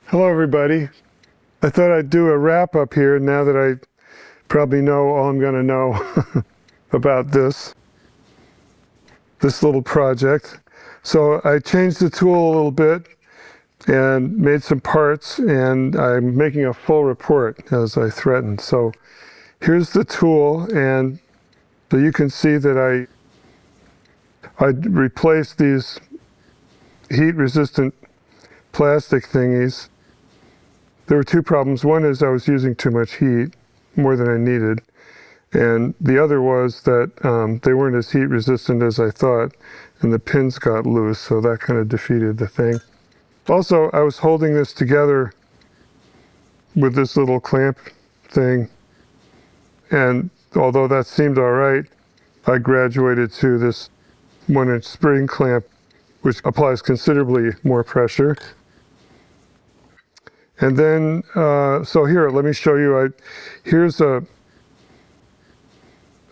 Hello everybody. I thought I'd do a wrap up here now that I probably know all I'm going to know about this little project. So I changed the tool a little bit and made some parts, and I'm making a full report as I threatened. So here's the tool, and so you can see that I replaced these heat resistant plastic thingies. There were two problems. One is I was using too much heat, more than I needed. And the other was that they weren't as heat resistant as I thought, and the pins got loose, so that kind of defeated the thing. Also, I was holding this together with this little clamp thing, and although that seemed all right, I graduated to this 1-inch spring clamp, which applies considerably more pressure. And then, so here, let me show you. Here's a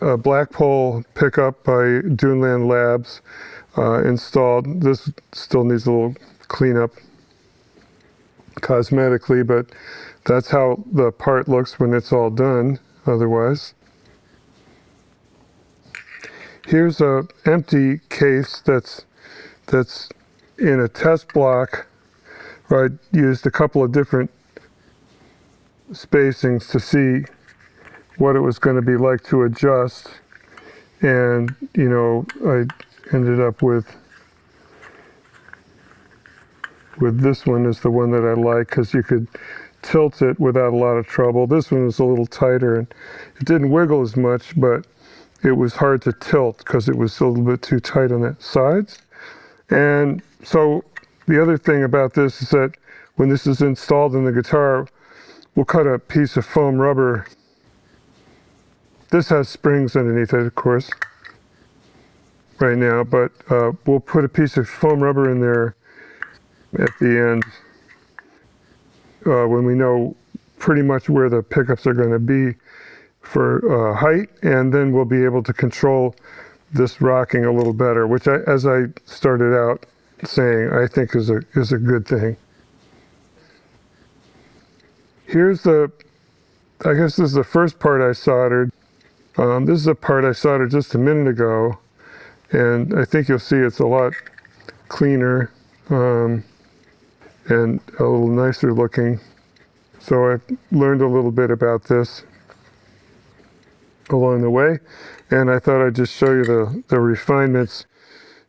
Blackpole pickup by Duneland Labs installed. This still needs a little cleanup cosmetically, but that's how the part looks when it's all done otherwise. Here's a empty case that's in a test block where I used a couple of different spacings to see what it was going to be like to adjust, and you know, I ended up with this one is the one that I like because you could tilt it without a lot of trouble. This one was a little tighter and it didn't wiggle as much, but it was hard to tilt because it was a little bit too tight on the sides. And so the other thing about this is that when this is installed in the guitar, we'll cut a piece of foam rubber. This has springs underneath it, of course, right now, but we'll put a piece of foam rubber in there at the end when we know pretty much where the pickups are going to be for height, and then we'll be able to control this rocking a little better, which as I started out saying, I think is a good thing. Here's I guess this is the first part I soldered. This is a part I soldered just a minute ago, and I think you'll see it's a lot cleaner and a little nicer looking. So I've learned a little bit about this along the way, and I thought I'd just show you the refinements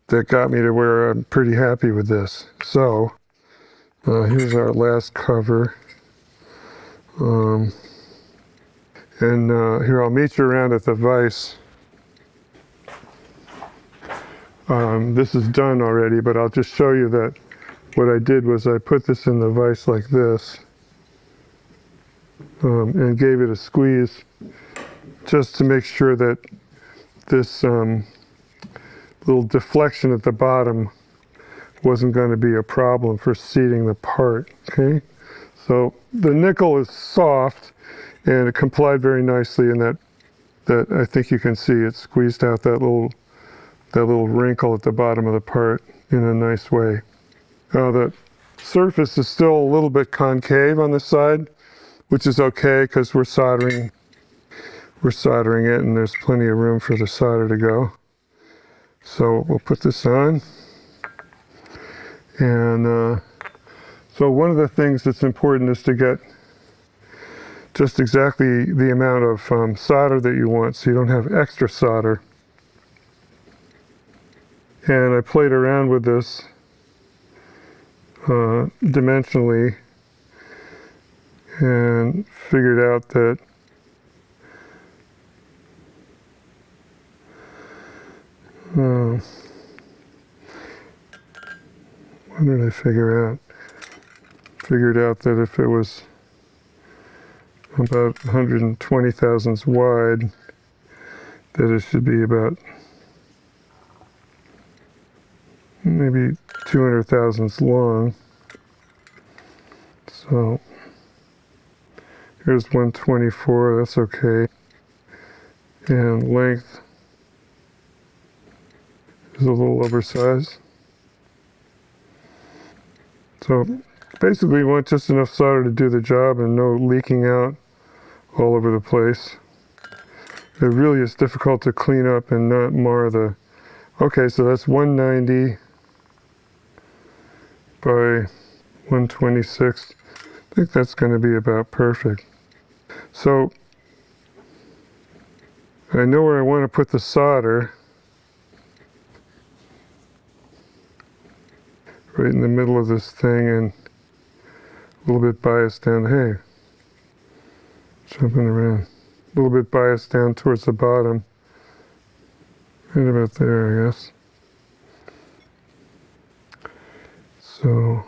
that got me to where I'm pretty happy with this. So here's our last cover. And here, I'll meet you around at the vise. This is done already, but I'll just show you that what I did was I put this in the vise like this and gave it a squeeze just to make sure that this little deflection at the bottom wasn't going to be a problem for seating the part. Okay, so the nickel is soft and it complied very nicely in that I think you can see it squeezed out that little wrinkle at the bottom of the part in a nice way. Now the surface is still a little bit concave on the side, which is okay because we're soldering it and there's plenty of room for the solder to go. So we'll put this on. And so one of the things that's important is to get just exactly the amount of solder that you want so you don't have extra solder. And I played around with this dimensionally and figured out that what did I figure out? Figured out that if it was about 120 thousandths wide, that it should be about maybe 200 thousandths long. So here's 124, that's okay. And length is a little oversized. So Basically, you want just enough solder to do the job and no leaking out all over the place. It really is difficult to clean up and not mar the... Okay, so that's 190 by 126. I think that's going to be about perfect. So I know where I want to put the solder. Right in the middle of this thing, and a little bit biased down. Hey, jumping around. A little bit biased down towards the bottom. Right about there, I guess. So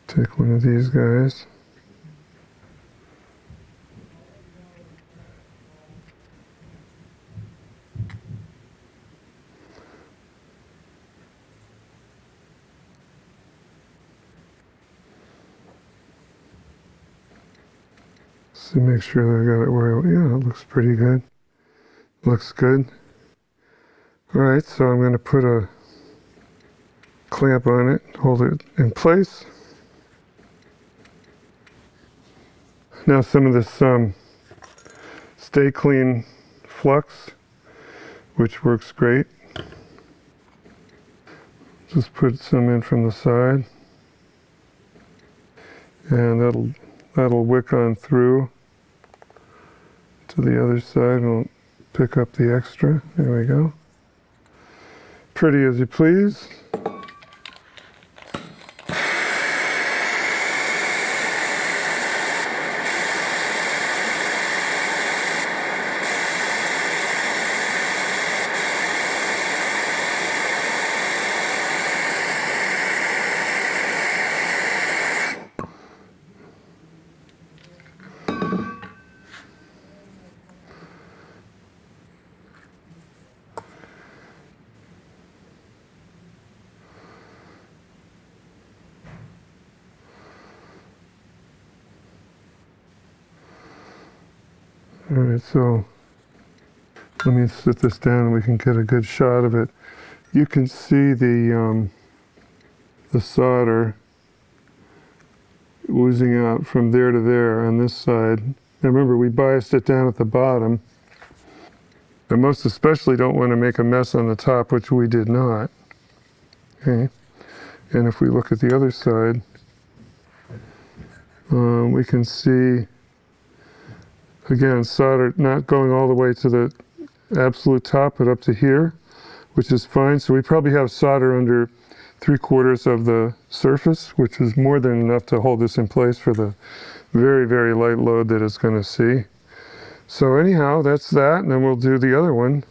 take one of these guys. So make sure that I got it where yeah, it looks pretty good. Looks good. Alright, so I'm going to put a clamp on it, hold it in place. Now some of this Stay Clean flux, which works great. Just put some in from the side. And that'll wick on through to the other side, and we'll pick up the extra. There we go. Pretty as you please. Alright, so let me sit this down and we can get a good shot of it. You can see the solder oozing out from there to there on this side. Now remember, we biased it down at the bottom. I most especially don't want to make a mess on the top, which we did not. Okay. And if we look at the other side, we can see, again, solder not going all the way to the absolute top, but up to here, which is fine. So we probably have solder under 3/4 of the surface, which is more than enough to hold this in place for the very, very light load that it's going to see. So anyhow, that's that, and then we'll do the other one.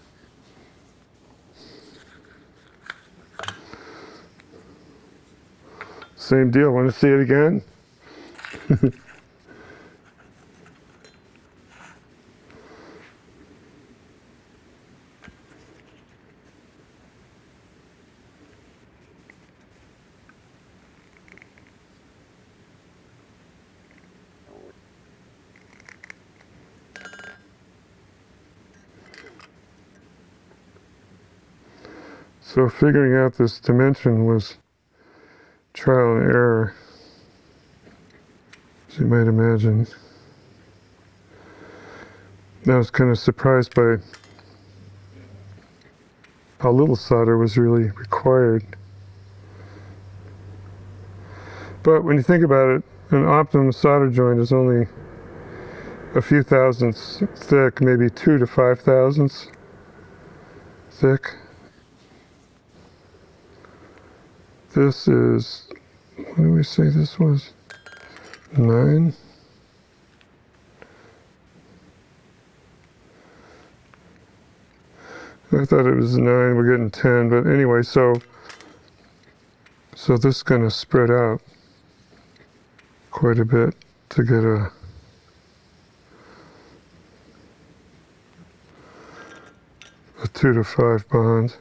Same deal. Want to see it again? So figuring out this dimension was trial and error, as you might imagine. I was kind of surprised by how little solder was really required. But when you think about it, an optimum solder joint is only a few thousandths thick, maybe 2 to 5 thousandths thick. This is, what did we say this was? 9. I thought it was 9, we're getting 10, but anyway, so this is going to spread out quite a bit to get a a 2 to 5 bond.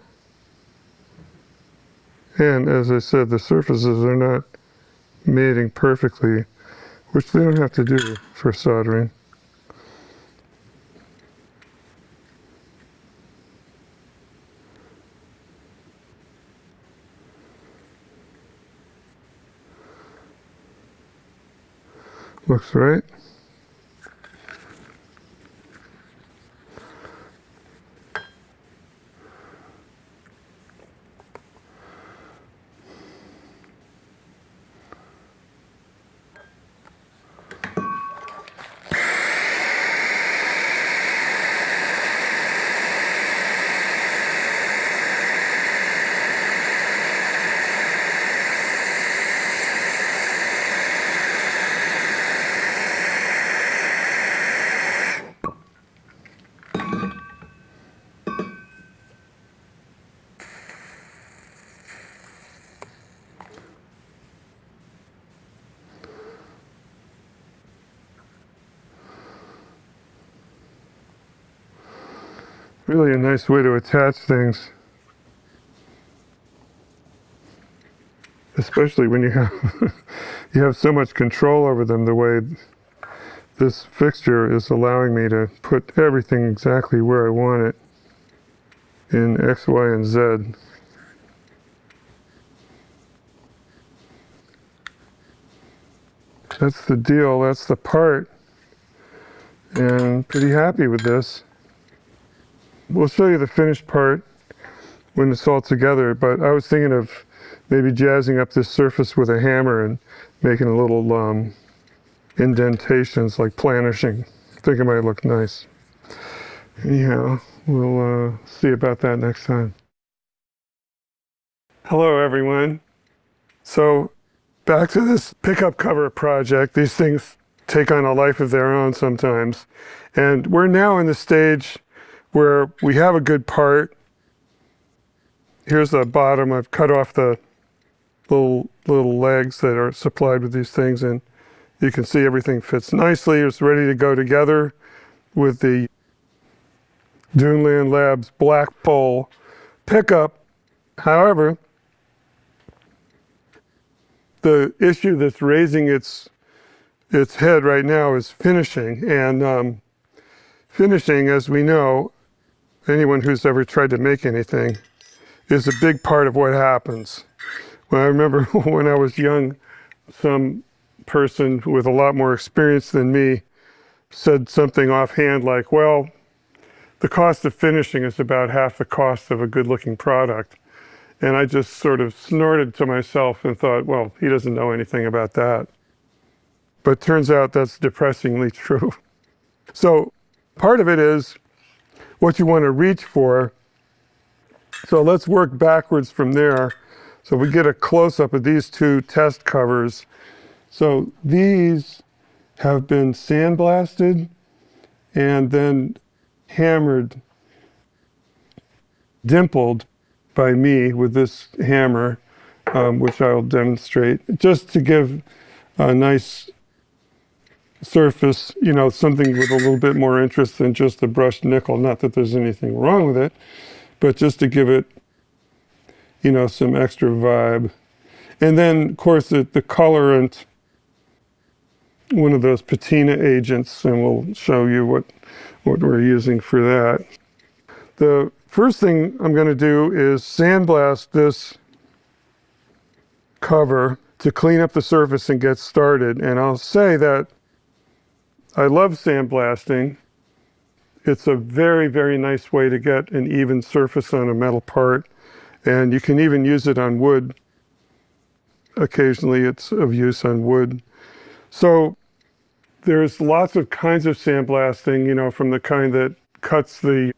And as I said, the surfaces are not mating perfectly, which they don't have to do for soldering. Looks right. Really a nice way to attach things, especially when you have you have so much control over them. The way this fixture is allowing me to put everything exactly where I want it in X, Y, and Z. That's the deal, that's the part, and pretty happy with this. We'll show you the finished part when it's all together, but I was thinking of maybe jazzing up this surface with a hammer and making a little indentations like planishing. I think it might look nice. Anyhow, we'll see about that next time. Hello everyone. So back to this pickup cover project. These things take on a life of their own sometimes. And we're now in the stage where we have a good part. Here's the bottom. I've cut off the little legs that are supplied with these things, and you can see everything fits nicely. It's ready to go together with the Duneland Labs Black Pole pickup. However, the issue that's raising its head right now is finishing. And finishing, as we know, anyone who's ever tried to make anything, is a big part of what happens. Well, I remember when I was young, some person with a lot more experience than me said something offhand like, well, the cost of finishing is about half the cost of a good-looking product. And I just sort of snorted to myself and thought, well, he doesn't know anything about that. But turns out that's depressingly true. So part of it is what you want to reach for. So let's work backwards from there. So we get a close-up of these two test covers. So these have been sandblasted and then hammered, dimpled by me with this hammer, which I'll demonstrate, just to give a nice surface, you know, something with a little bit more interest than just a brushed nickel. Not that there's anything wrong with it, but just to give it, you know, some extra vibe. And then, of course, the colorant, one of those patina agents, and we'll show you what we're using for that. The first thing I'm going to do is sandblast this cover to clean up the surface and get started. And I'll say that I love sandblasting. It's a very, very nice way to get an even surface on a metal part. And you can even use it on wood. Occasionally it's of use on wood. So there's lots of kinds of sandblasting, you know, from the kind that cuts the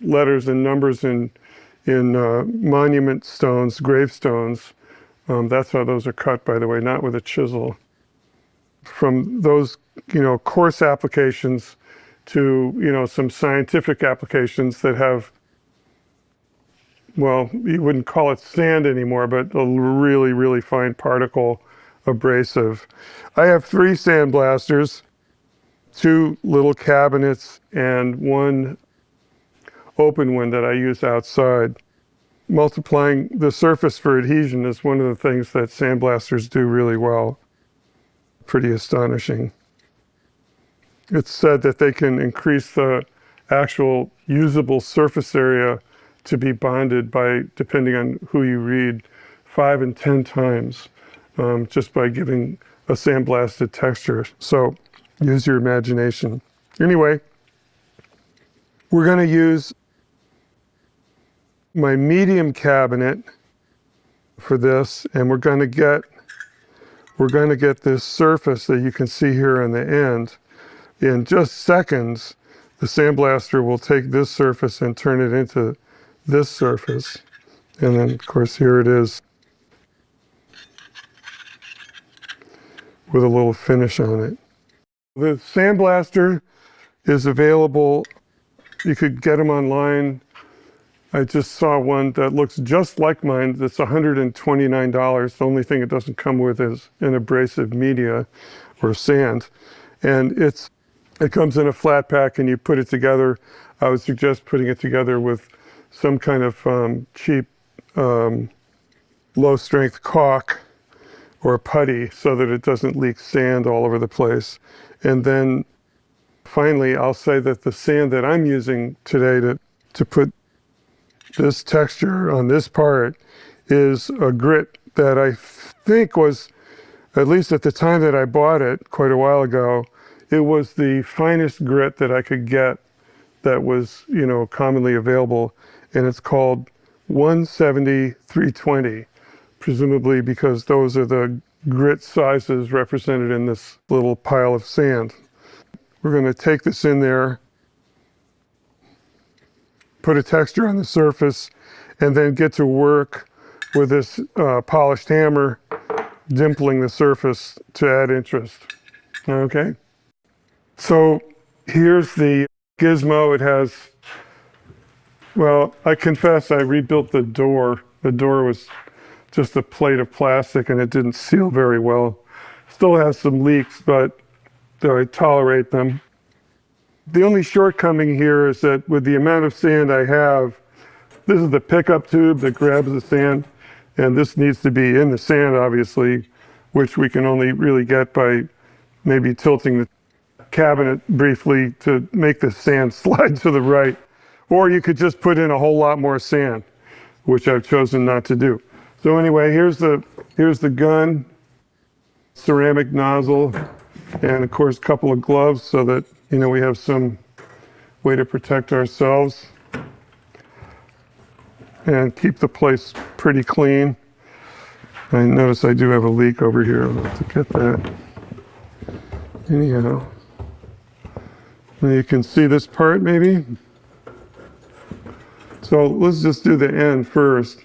letters and numbers in monument stones, gravestones. That's how those are cut, by the way, not with a chisel. From those, you know, coarse applications to, you know, some scientific applications that have, well, you wouldn't call it sand anymore, but a really, really fine particle abrasive. I have 3 sandblasters, 2 little cabinets, and 1 open one that I use outside. Multiplying the surface for adhesion is one of the things that sandblasters do really well. Pretty astonishing. It's said that they can increase the actual usable surface area to be bonded by, depending on who you read, 5 and 10 times, just by giving a sandblasted texture. So use your imagination. Anyway, we're going to use my medium cabinet for this, and we're going to get this surface that you can see here on the end. In just seconds, the sandblaster will take this surface and turn it into this surface. And then, of course, here it is with a little finish on it. The sandblaster is available. You could get them online. I just saw one that looks just like mine. That's $129. The only thing it doesn't come with is an abrasive media or sand. And it comes in a flat pack and you put it together. I would suggest putting it together with some kind of cheap low strength caulk or putty so that it doesn't leak sand all over the place. And then finally, I'll say that the sand that I'm using today to put this texture on this part is a grit that I think was, at least at the time that I bought it quite a while ago, it was the finest grit that I could get that was, commonly available. And it's called 170-320, presumably because those are the grit sizes represented in this little pile of sand. We're going to take this in there, put a texture on the surface, and then get to work with this polished hammer, dimpling the surface to add interest. Okay? So here's the gizmo. It has, well, I confess I rebuilt the door. The door was just a plate of plastic and it didn't seal very well. Still has some leaks, but I tolerate them. The only shortcoming here is that with the amount of sand I have, this is the pickup tube that grabs the sand, and this needs to be in the sand, obviously, which we can only really get by maybe tilting the cabinet briefly to make the sand slide to the right. Or you could just put in a whole lot more sand, which I've chosen not to do. So anyway, here's the gun, ceramic nozzle, and of course a couple of gloves so that we have some way to protect ourselves and keep the place pretty clean. I notice I do have a leak over here. I'll have to get that. Anyhow, you can see this part maybe. So let's just do the end first.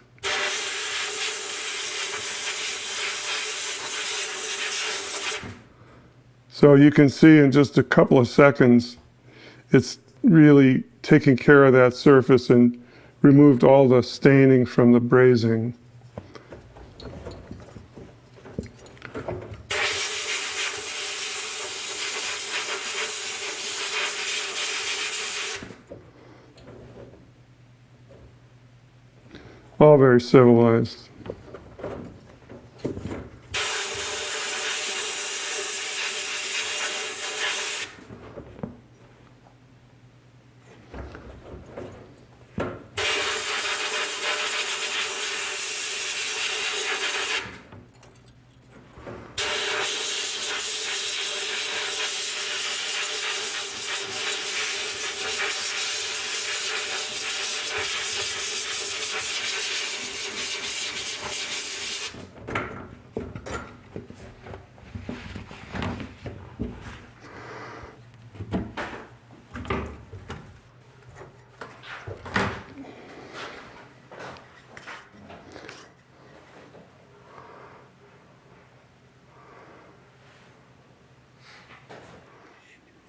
So you can see in just a couple of seconds, it's really taken care of that surface and removed all the staining from the brazing. All very civilized.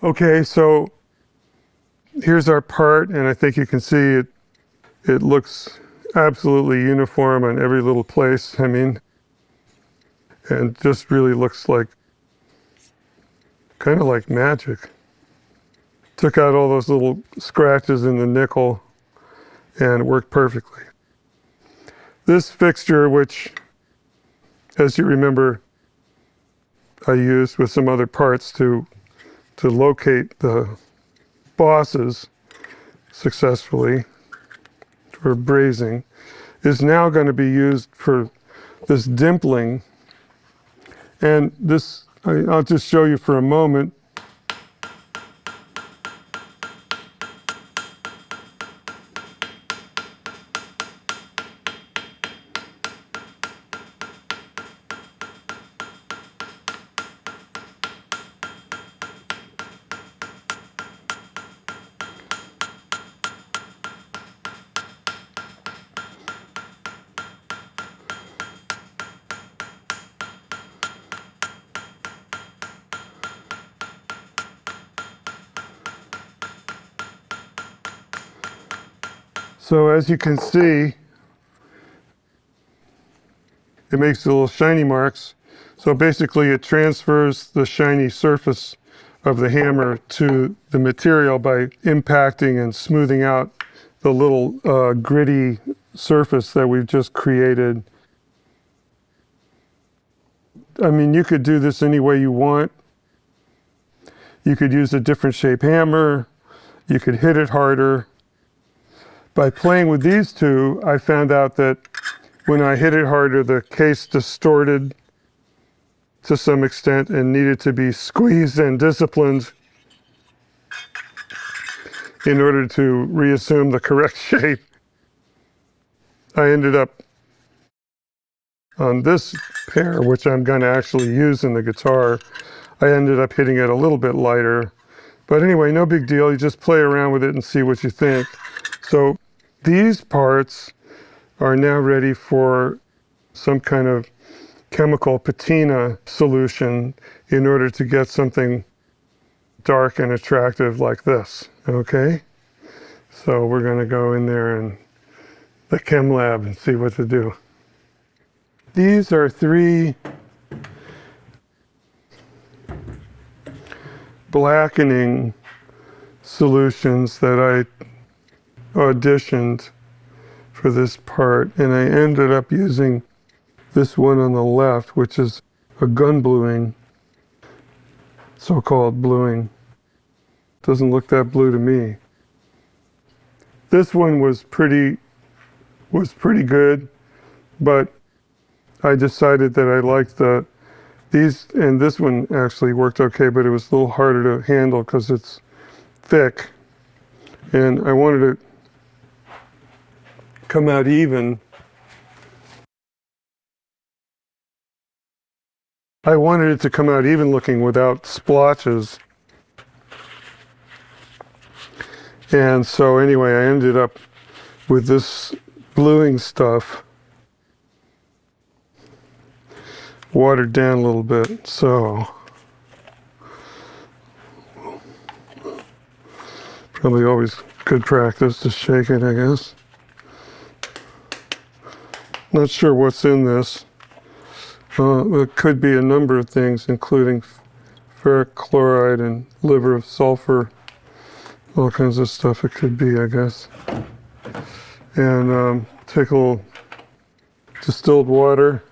Okay, so here's our part, and I think you can see it looks absolutely uniform on every little place, and just really looks like, kind of like magic. Took out all those little scratches in the nickel, and it worked perfectly. This fixture, which, as you remember, I used with some other parts to locate the bosses successfully for brazing, is now going to be used for this dimpling. And this, I'll just show you for a moment. So as you can see, it makes little shiny marks. So basically it transfers the shiny surface of the hammer to the material by impacting and smoothing out the little gritty surface that we've just created. I mean, you could do this any way you want. You could use a different shape hammer. You could hit it harder. By playing with these two, I found out that when I hit it harder, the case distorted to some extent and needed to be squeezed and disciplined in order to reassume the correct shape. I ended up on this pair, which I'm going to actually use in the guitar, I ended up hitting it a little bit lighter. But anyway, no big deal. You just play around with it and see what you think. So these parts are now ready for some kind of chemical patina solution in order to get something dark and attractive like this, okay? So we're gonna go in there in the chem lab and see what to do. These are 3 blackening solutions that I auditioned for this part, and I ended up using this one on the left, which is a gun bluing, so-called bluing. Doesn't look that blue to me. This one was pretty good, but I decided that I liked these, and this one actually worked okay, but it was a little harder to handle because it's thick, and I wanted to come out even. I wanted it to come out even looking without splotches. And so anyway, I ended up with this bluing stuff, watered down a little bit. So probably always good practice to shake it, I guess. Not sure what's in this. It could be a number of things, including ferric chloride and liver of sulfur, all kinds of stuff it could be, I guess. And take a little distilled water.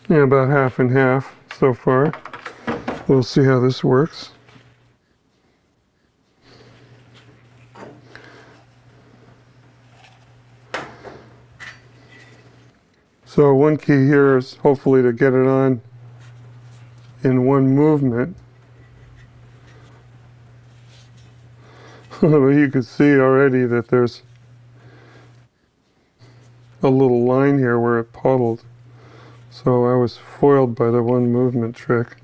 Yeah, about half and half so far. We'll see how this works. So one key here is hopefully to get it on in one movement. You can see already that there's a little line here where it puddled. So I was foiled by the one movement trick.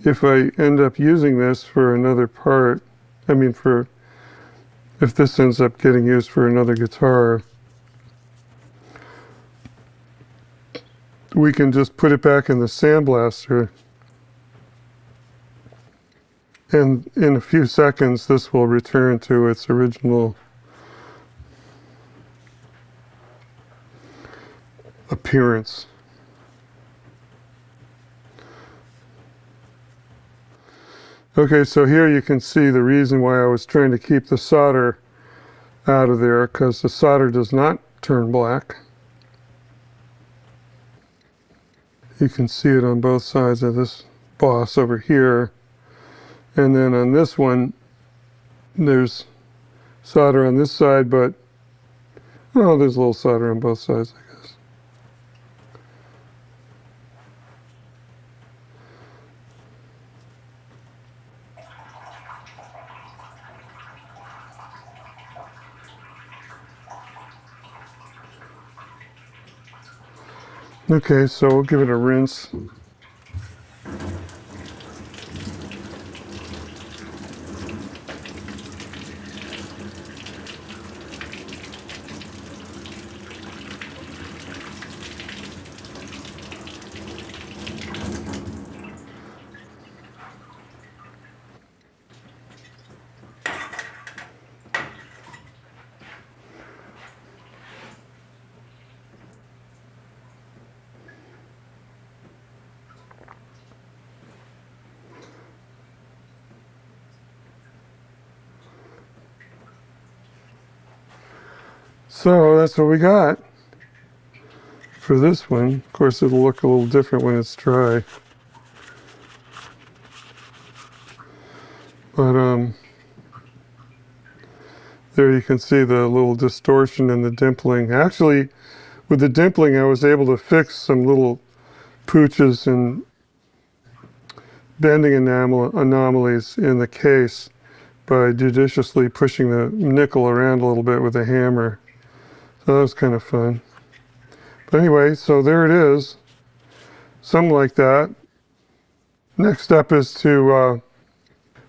If I end up using this for another part, if this ends up getting used for another guitar, we can just put it back in the Sandblaster, and in a few seconds this will return to its original appearance. Okay, so here you can see the reason why I was trying to keep the solder out of there, because the solder does not turn black. You can see it on both sides of this boss over here. And then on this one, there's solder on this side, but, oh, there's a little solder on both sides, I guess. Okay, so we'll give it a rinse. So that's what we got for this one. Of course, it'll look a little different when it's dry. But there you can see the little distortion in the dimpling. Actually, with the dimpling, I was able to fix some little pooches and bending anomalies in the case by judiciously pushing the nickel around a little bit with a hammer. So that was kind of fun. But anyway, so there it is. Something like that. Next step is to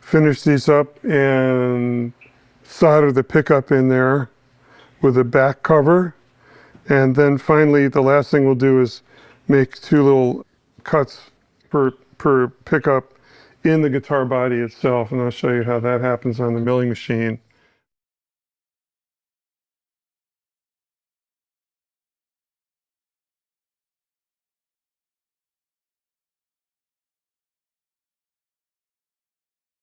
finish these up and solder the pickup in there with a back cover. And then finally, the last thing we'll do is make 2 little cuts per pickup in the guitar body itself. And I'll show you how that happens on the milling machine.